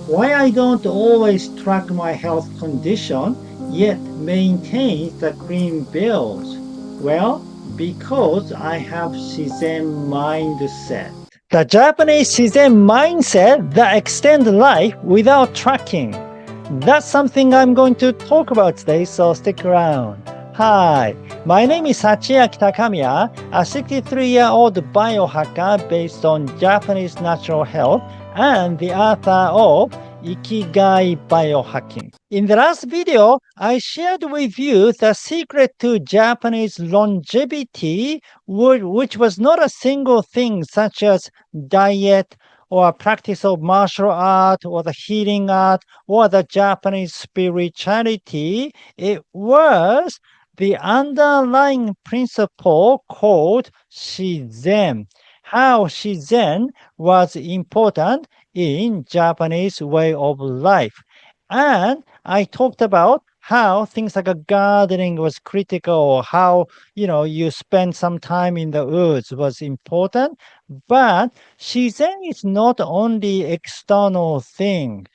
Why I don't always track my health condition, yet maintain the clean bills? Well, because I have Shizen mindset. The Japanese Shizen mindset that extends life without tracking. That's something I'm going to talk about today, so stick around. Hi, my name is Hachiaki Takamiya, a 63-year-old biohacker based on Japanese natural health and the author of Ikigai biohacking. In the last video, I shared with you the secret to Japanese longevity, which was not a single thing such as diet or practice of martial art or the healing art or the Japanese spirituality. It was the underlying principle called Shizen. How Shizen was important in Japanese way of life. And I talked about how things like a gardening was critical, how you spend some time in the woods was important. But Shizen is not only external thing.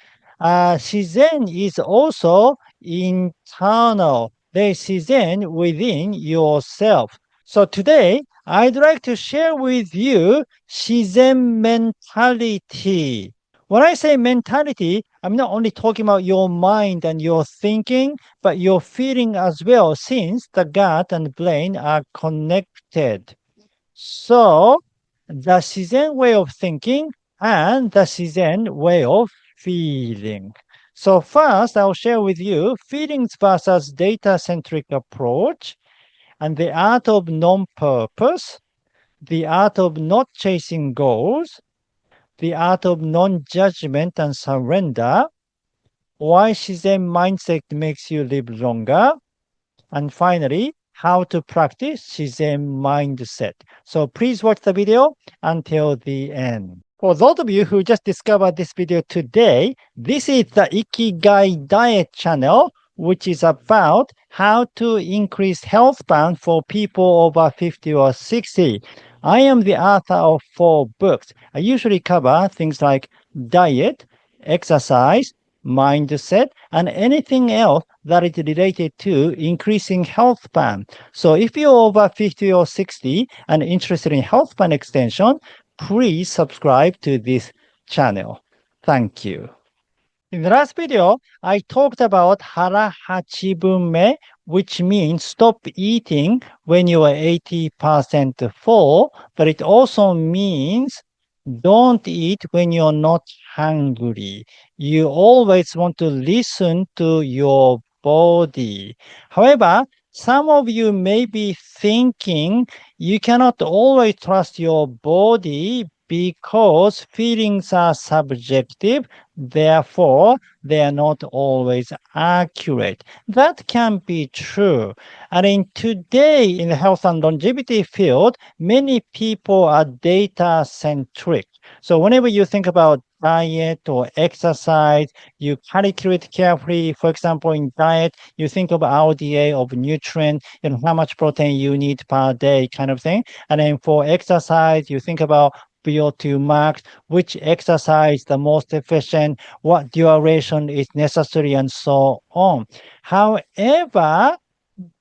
Shizen is also internal. There is Shizen within yourself. So today, I'd like to share with you Shizen mentality. When I say mentality, I'm not only talking about your mind and your thinking, but your feeling as well, since the gut and brain are connected. So, the Shizen way of thinking and the Shizen way of feeling. So first, I'll share with you feelings versus data-centric approach and the art of non-purpose, the art of not chasing goals, the art of non-judgment and surrender, why Shizen mindset makes you live longer, and finally, how to practice Shizen mindset. So please watch the video until the end. For those of you who just discovered this video today, this is the Ikigai diet channel, which is about how to increase health span for people over 50 or 60. I am the author of 4 books. I usually cover things like diet, exercise, mindset, and anything else that is related to increasing health span. So if you're over 50 or 60 and interested in health span extension, please subscribe to this channel. Thank you. In the last video, I talked about hara hachibunme, which means stop eating when you are 80% full, but it also means don't eat when you're not hungry. You always want to listen to your body. However, some of you may be thinking you cannot always trust your body because feelings are subjective, therefore, they are not always accurate. That can be true. And in today, in the health and longevity field, many people are data centric. So whenever you think about diet or exercise, you calculate carefully. For example, in diet, you think of RDA of nutrient, how much protein you need per day kind of thing. And then for exercise, you think about VO2 max, which exercise the most efficient, what duration is necessary, and so on. However,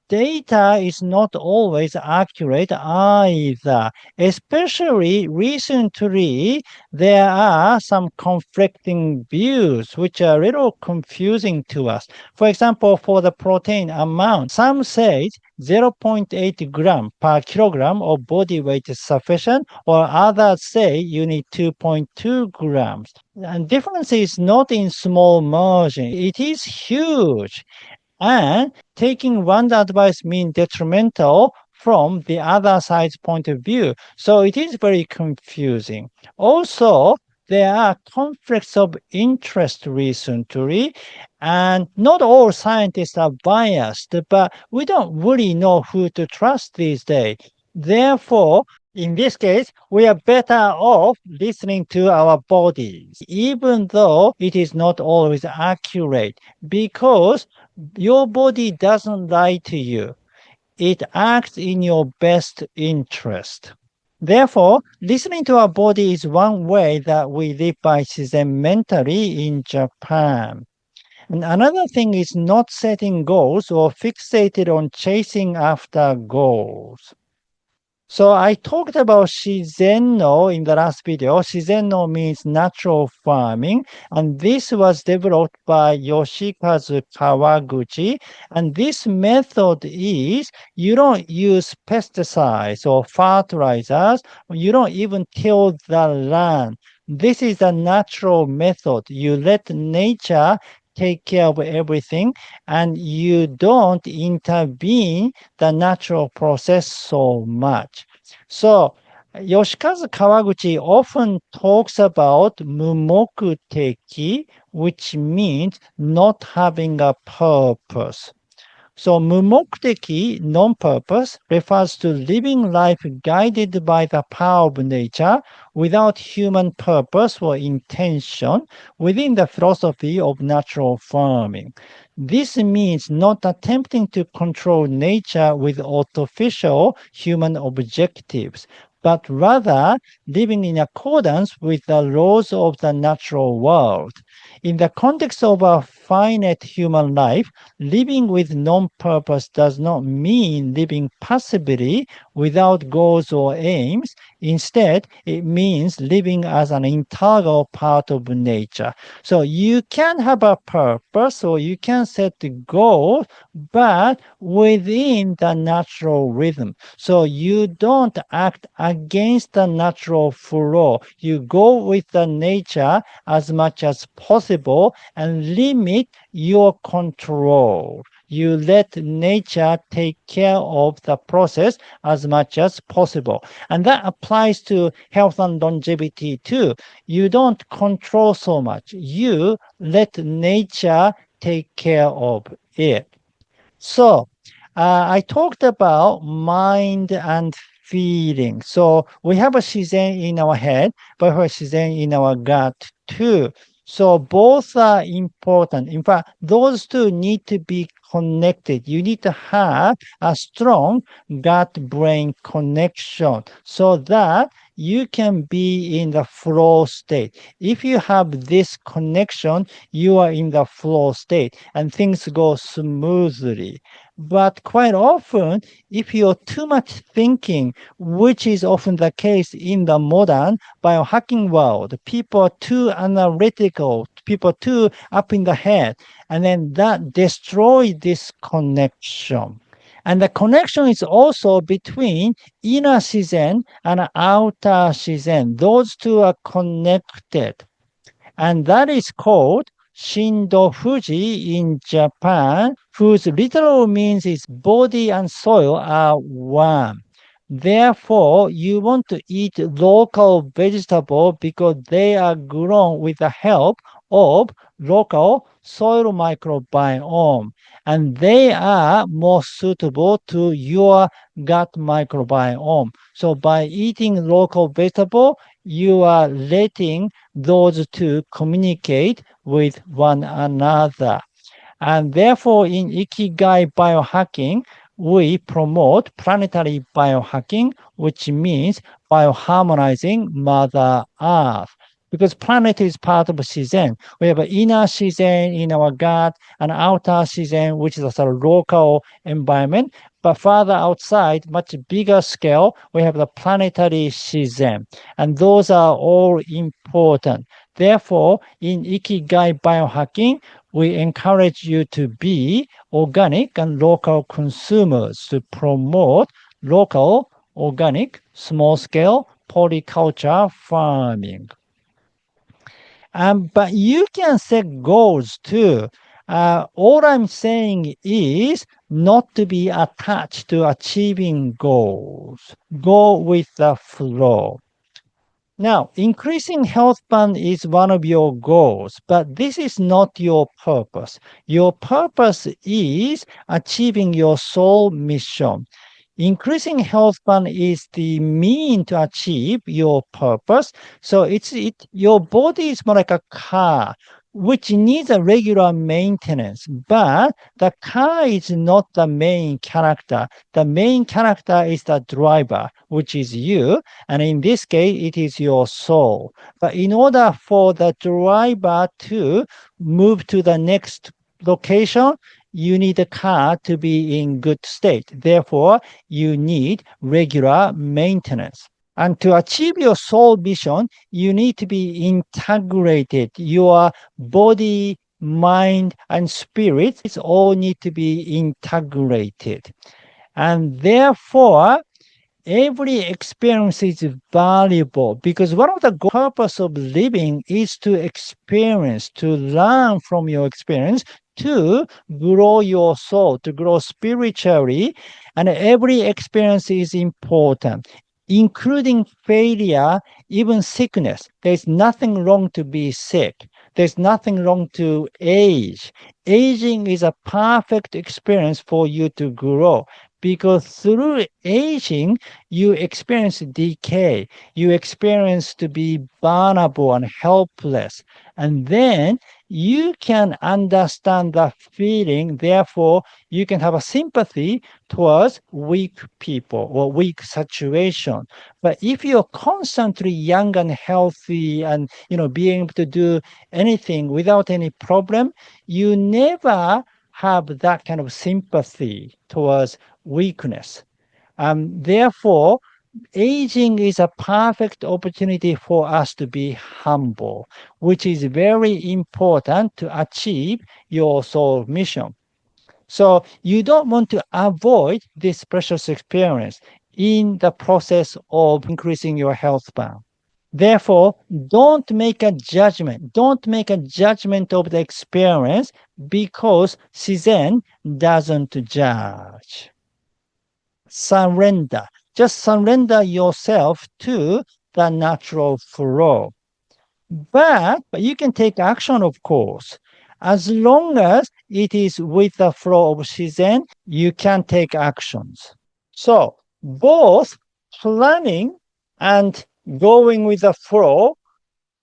data is not always accurate either. Especially recently, there are some conflicting views which are a little confusing to us. For example, for the protein amount, some say 0.8 gram per kilogram of body weight is sufficient, or others say you need 2.2 grams. And difference is not in small margin, it is huge. And taking one advice means detrimental from the other side's point of view. So it is very confusing. Also, there are conflicts of interest recently, and not all scientists are biased, but we don't really know who to trust these days. Therefore, in this case, we are better off listening to our bodies, even though it is not always accurate, because your body doesn't lie to you. It acts in your best interest. Therefore, listening to our body is one way that we live by Shizen mentally in Japan. And another thing is not setting goals or fixated on chasing after goals. So I talked about Shizen in the last video. Shizen means natural farming, and this was developed by Yoshikazu Kawaguchi. And this method is you don't use pesticides or fertilizers, you don't even till the land. This is a natural method. You let nature take care of everything, and you don't intervene the natural process so much. So, Yoshikazu Kawaguchi often talks about mumokuteki, which means not having a purpose. So, mumokteki, non-purpose, refers to living life guided by the power of nature without human purpose or intention within the philosophy of natural farming. This means not attempting to control nature with artificial human objectives, but rather living in accordance with the laws of the natural world. In the context of a finite human life, living with non purpose does not mean living passively without goals or aims. Instead, it means living as an integral part of nature. So you can have a purpose or you can set the goal, but within the natural rhythm. So you don't act against the natural flow. You go with the nature as much as possible and limit your control. You let nature take care of the process as much as possible. And that applies to health and longevity too. You don't control so much. You let nature take care of it. So, I talked about mind and feeling. So, we have a Shizen in our head, but we have a Shizen in our gut too. So, both are important. In fact, those two need to be connected. You need to have a strong gut brain connection so that you can be in the flow state. If you have this connection, you are in the flow state and things go smoothly. But quite often, if you're too much thinking, which is often the case in the modern biohacking world, people are too analytical, people are too up in the head, and then that destroys this connection. And the connection is also between inner Shizen and outer Shizen. Those two are connected. And that is called Shindo Fuji in Japan, whose literal means is body and soil are one. Therefore, you want to eat local vegetable because they are grown with the help of local soil microbiome, and they are more suitable to your gut microbiome. So by eating local vegetable, you are letting those two communicate with one another. And therefore, in Ikigai biohacking, we promote planetary biohacking, which means bioharmonizing Mother Earth. Because planet is part of Shizen. We have an inner Shizen in our gut and outer Shizen, which is a sort of local environment. But further outside, much bigger scale, we have the planetary Shizen. And those are all important. Therefore, in Ikigai biohacking, we encourage you to be organic and local consumers to promote local, organic, small scale polyculture farming. But you can set goals too. All I'm saying is not to be attached to achieving goals. Go with the flow. Now, increasing health span is one of your goals, but this is not your purpose. Your purpose is achieving your soul mission. Increasing health span is the mean to achieve your purpose. So your body is more like a car. which needs a regular maintenance. But the car is not the main character. The main character is the driver, which is you. And in this case, it is your soul. But in order for the driver to move to the next location, you need the car to be in good state. Therefore, you need regular maintenance. And to achieve your soul mission, you need to be integrated. Your body, mind, and spirit all need to be integrated. And therefore, every experience is valuable because one of the purpose of living is to experience, to learn from your experience, to grow your soul, to grow spiritually. And every experience is important, including failure, even sickness. There's nothing wrong to be sick. There's nothing wrong to age. Aging is a perfect experience for you to grow because through aging, you experience decay. You experience to be vulnerable and helpless. And then you can understand the feeling. Therefore, you can have a sympathy towards weak people or weak situation. But if you're constantly young and healthy and being able to do anything without any problem, you never have that kind of sympathy towards weakness. Therefore, aging is a perfect opportunity for us to be humble, which is very important to achieve your soul mission. So you don't want to avoid this precious experience in the process of increasing your health span. Therefore, don't make a judgment. Don't make a judgment of the experience because Shizen doesn't judge. Surrender. Just surrender yourself to the natural flow. But you can take action, of course. As long as it is with the flow of Shizen, you can take actions. So both planning and going with the flow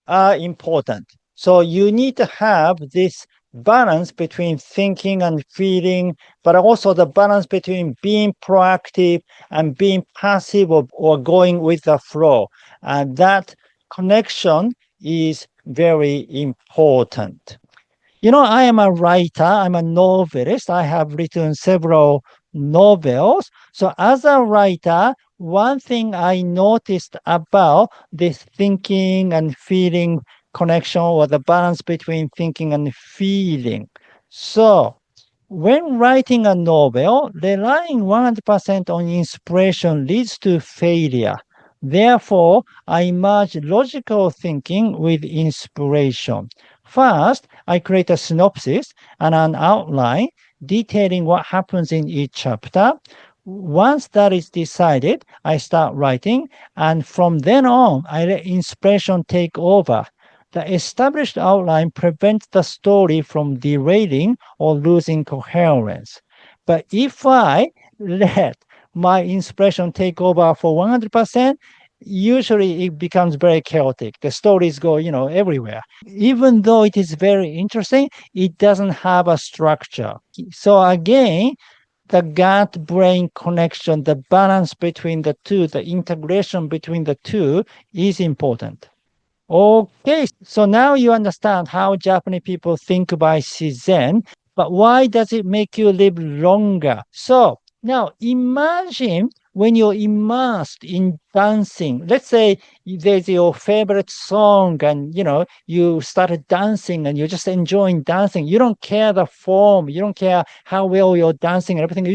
are important. So you need to have this balance between thinking and feeling, but also the balance between being proactive and being passive or going with the flow. And that connection is very important. I am a writer, I'm a novelist. I have written several novels. So as a writer, one thing I noticed about this thinking and feeling connection or the balance between thinking and feeling. So when writing a novel, relying 100% on inspiration leads to failure. Therefore, I merge logical thinking with inspiration. First, I create a synopsis and an outline detailing what happens in each chapter. Once that is decided, I start writing, and from then on, I let inspiration take over. The established outline prevents the story from derailing or losing coherence. But if I let my inspiration take over for 100%, usually it becomes very chaotic. The stories go, everywhere. Even though it is very interesting, it doesn't have a structure. So again, the gut-brain connection, the balance between the two, the integration between the two is important. Okay, so now you understand how Japanese people think about Shizen, but why does it make you live longer? So now imagine when you're immersed in dancing. Let's say there's your favorite song and you started dancing and you're just enjoying dancing. You don't care the form, you don't care how well you're dancing and everything.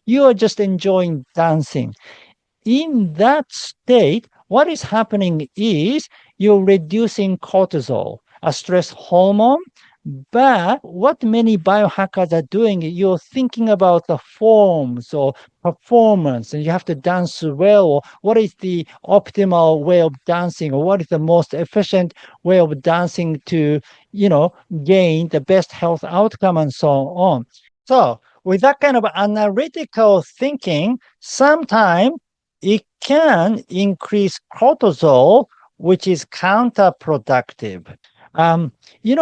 You're just enjoying dancing. In that state, what is happening is you're reducing cortisol, a stress hormone. But what many biohackers are doing, you're thinking about the forms or performance, and you have to dance well, or what is the optimal way of dancing, or what is the most efficient way of dancing to, gain the best health outcome and so on. So with that kind of analytical thinking, sometimes it can increase cortisol, which is counterproductive. Um,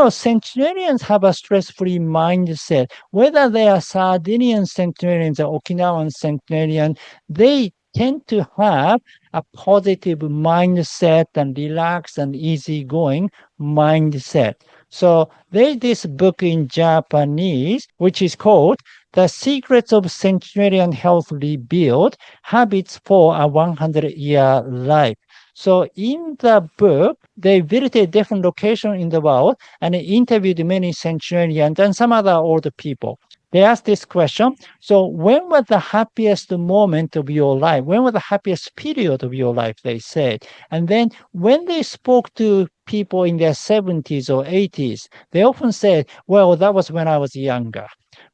centenarians have a stress-free mindset. Whether they are Sardinian centenarians or Okinawan centenarian, they tend to have a positive mindset and relaxed and easygoing mindset. So there's this book in Japanese, which is called The Secrets of Centenarian Health Rebuild, Habits for a 100-Year Life. So in the book, they visited different locations in the world and interviewed many centenarians and some other older people. They asked this question. So when was the happiest moment of your life? When was the happiest period of your life? They said. And then when they spoke to people in their 70s or 80s, they often said, well, that was when I was younger.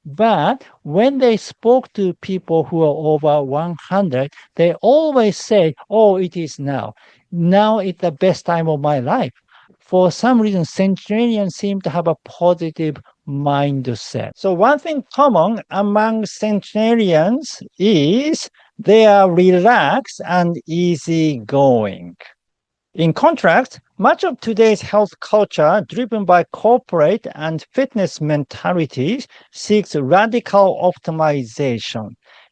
But when they spoke to people who are over 100, they always say, oh, it is now. Now is the best time of my life. For some reason, centenarians seem to have a positive mindset. So one thing common among centenarians is they are relaxed and easygoing. In contrast, much of today's health culture, driven by corporate and fitness mentalities, seeks radical optimization.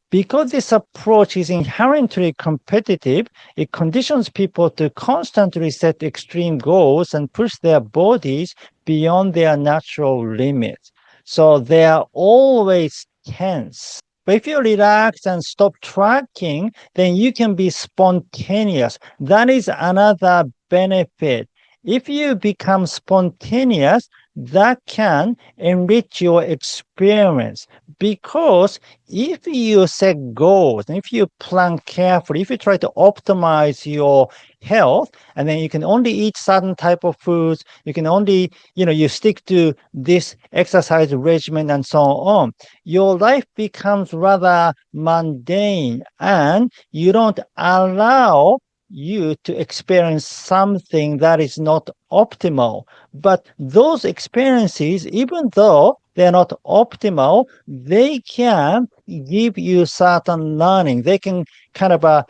Because this approach is inherently competitive, it conditions people to constantly set extreme goals and push their bodies beyond their natural limits. So they are always tense. But if you relax and stop tracking, then you can be spontaneous. That is another benefit. If you become spontaneous, that can enrich your experience because if you set goals and if you plan carefully, if you try to optimize your health, and then you can only eat certain type of foods, you can only, you stick to this exercise regimen and so on, your life becomes rather mundane and you don't allow you to experience something that is not optimal. But those experiences, even though they're not optimal, they can give you certain learning. They can kind of,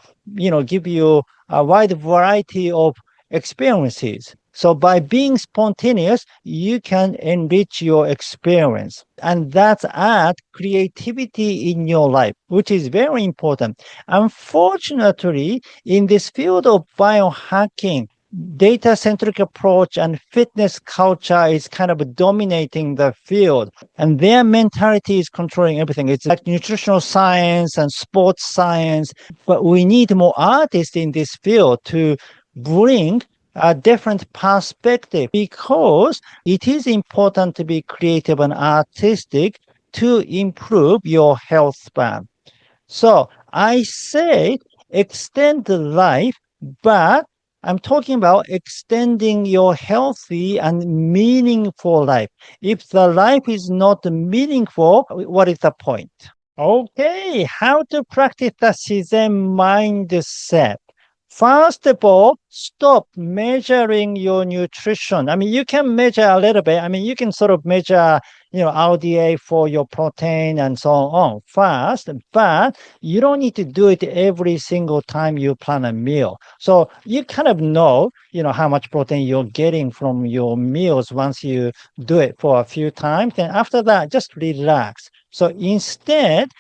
give you a wide variety of experiences. So by being spontaneous, you can enrich your experience. And that's add creativity in your life, which is very important. Unfortunately, in this field of biohacking, data-centric approach and fitness culture is kind of dominating the field, and their mentality is controlling everything. It's like nutritional science and sports science, but we need more artists in this field to bring a different perspective because it is important to be creative and artistic to improve your health span. So I say extend the life, but I'm talking about extending your healthy and meaningful life. If the life is not meaningful, what is the point? Okay, how to practice the Shizen mindset. First of all, stop measuring your nutrition. I mean, you can measure a little bit. I mean, you can sort of measure, RDA for your protein and so on first, but you don't need to do it every single time you plan a meal. So you kind of know, how much protein you're getting from your meals once you do it for a few times. Then after that, just relax. So instead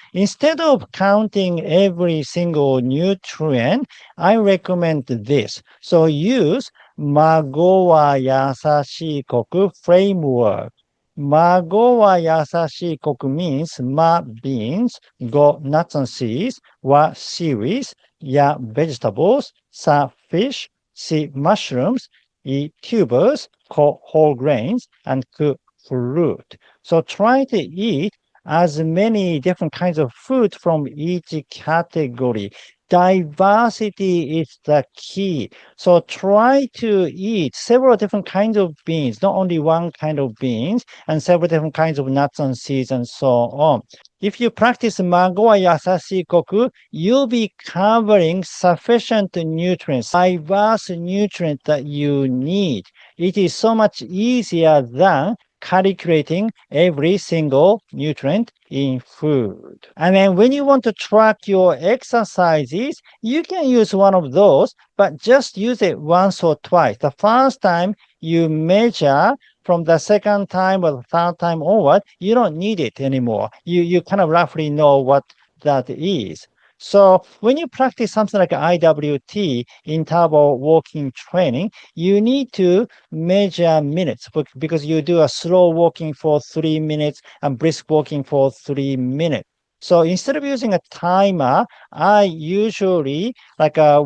of counting every single nutrient, I recommend this. So use Mago wa Yasashikoku framework. Mago wa Yasashikoku means ma beans, go nuts and seeds, wa seaweeds, ya vegetables, sa fish, si mushrooms, i tubers, ko whole grains, and ku fruit. So try to eat as many different kinds of food from each category. Diversity is the key. So try to eat several different kinds of beans, not only one kind of beans, and several different kinds of nuts and seeds and so on. If you practice Magoa Yasashi Koku, you'll be covering sufficient nutrients, diverse nutrients that you need. It is so much easier than calculating every single nutrient in food. And then when you want to track your exercises, you can use one of those, but just use it once or twice. The first time, you measure from the second time or the third time onward, you don't need it anymore. You kind of roughly know what that is. So when you practice something like IWT, interval walking training, you need to measure minutes because you do a slow walking for 3 minutes and brisk walking for 3 minutes. So instead of using a timer, I usually like a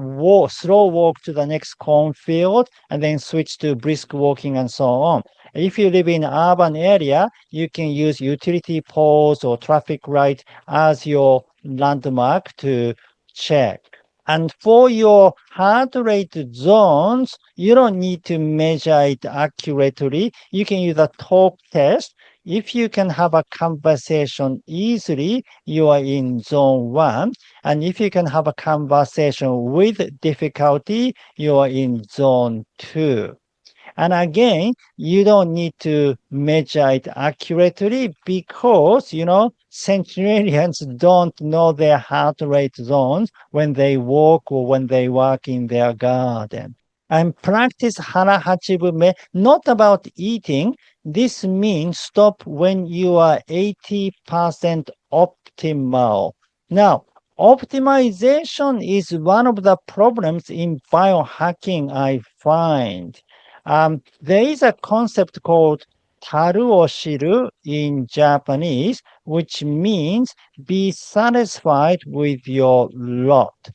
slow walk to the next cornfield and then switch to brisk walking and so on. If you live in an urban area, you can use utility poles or traffic light as your landmark to check. And for your heart rate zones, you don't need to measure it accurately. You can use a talk test. If you can have a conversation easily, you are in zone one. And if you can have a conversation with difficulty, you are in zone two. And again, you don't need to measure it accurately because, centenarians don't know their heart rate zones when they walk or when they work in their garden. And practice hara hachibume, not about eating. This means stop when you are 80% optimal. Now, optimization is one of the problems in biohacking, I find. There is a concept called taru o shiru in Japanese, which means be satisfied with your lot.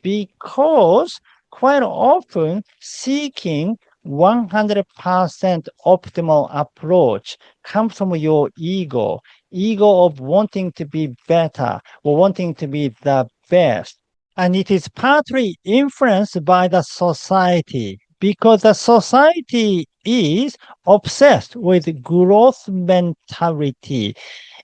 Because quite often seeking 100% optimal approach comes from your ego of wanting to be better or wanting to be the best. And it is partly influenced by the society because the society is obsessed with growth mentality.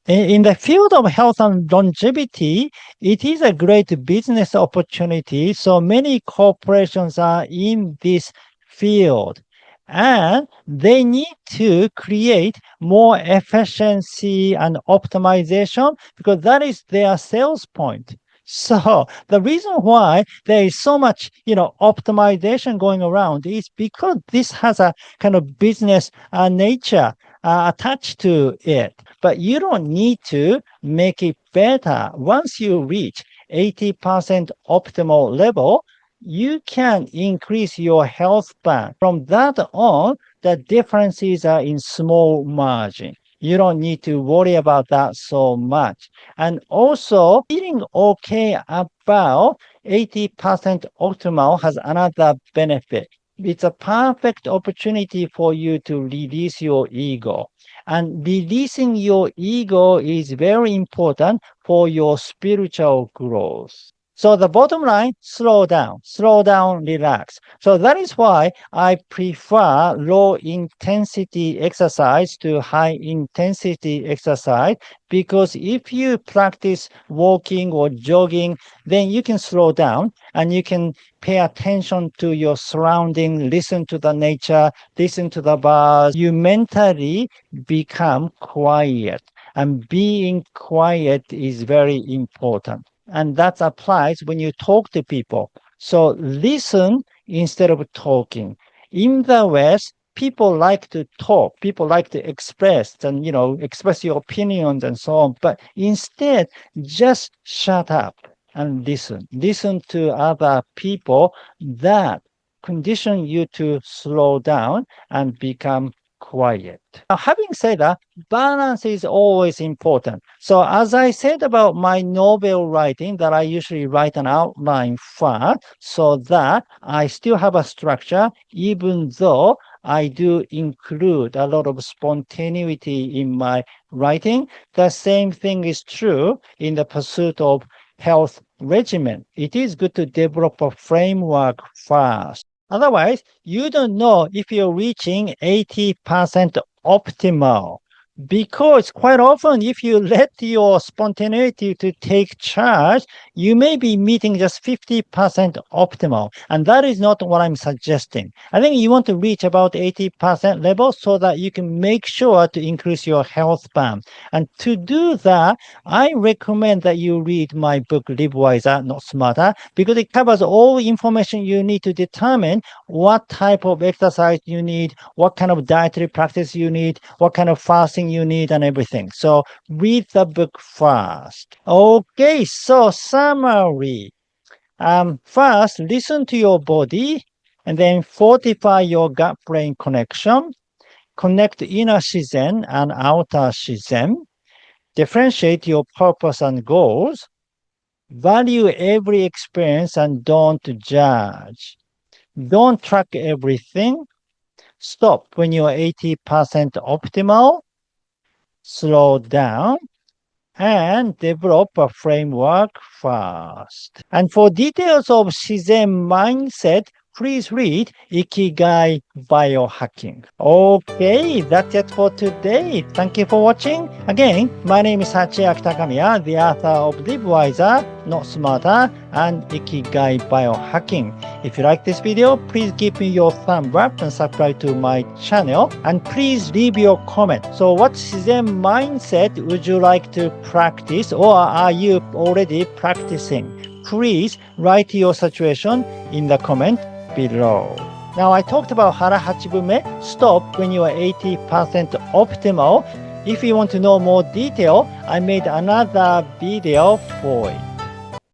In the field of health and longevity, it is a great business opportunity. So many corporations are in this field and they need to create more efficiency and optimization because that is their sales point. So the reason why there is so much, optimization going around is because this has a kind of business nature attached to it. But you don't need to make it better. Once you reach 80% optimal level, you can increase your health span. From that on, the differences are in small margin. You don't need to worry about that so much. And also, feeling okay about 80% optimal has another benefit. It's a perfect opportunity for you to release your ego. And releasing your ego is very important for your spiritual growth. So the bottom line, slow down, relax. So that is why I prefer low intensity exercise to high intensity exercise because if you practice walking or jogging, then you can slow down and you can pay attention to your surrounding, listen to the nature, listen to the birds. You mentally become quiet. And being quiet is very important. And that applies when you talk to people. So listen instead of talking. In the West, people like to talk, people like to express and, express your opinions and so on. But instead, just shut up and listen. Listen to other people that condition you to slow down and become quiet. Now, having said that, balance is always important. So as I said about my novel writing, that I usually write an outline first so that I still have a structure, even though I do include a lot of spontaneity in my writing. The same thing is true in the pursuit of health regimen. It is good to develop a framework first. Otherwise, you don't know if you're reaching 80% optimal. Because quite often, if you let your spontaneity to take charge, you may be meeting just 50% optimal. And that is not what I'm suggesting. I think you want to reach about 80% level so that you can make sure to increase your health span. And to do that, I recommend that you read my book, Live Wiser, Not Smarter, because it covers all information you need to determine what type of exercise you need, what kind of dietary practice you need, what kind of fasting you need, and everything. So read the book first. Okay, so summary. First, listen to your body, and then fortify your gut-brain connection. Connect inner Shizen and outer Shizen. Differentiate your purpose and goals. Value every experience and don't judge. Don't track everything. Stop when you're 80% optimal. Slow down and develop a framework first. And for details of Shizen mindset, please read Ikigai biohacking. Okay, that's it for today. Thank you for watching. Again, my name is Hachiaki Takamiya, the author of Live Wiser, Not Smarter, and Ikigai biohacking. If you like this video, please give me your thumb up and subscribe to my channel. And please leave your comment. So what Shizen mindset would you like to practice, or are you already practicing? Please write your situation in the comment below. Now I talked about Hara Hachibume, stop when you are 80% optimal. If you want to know more detail, I made another video for it.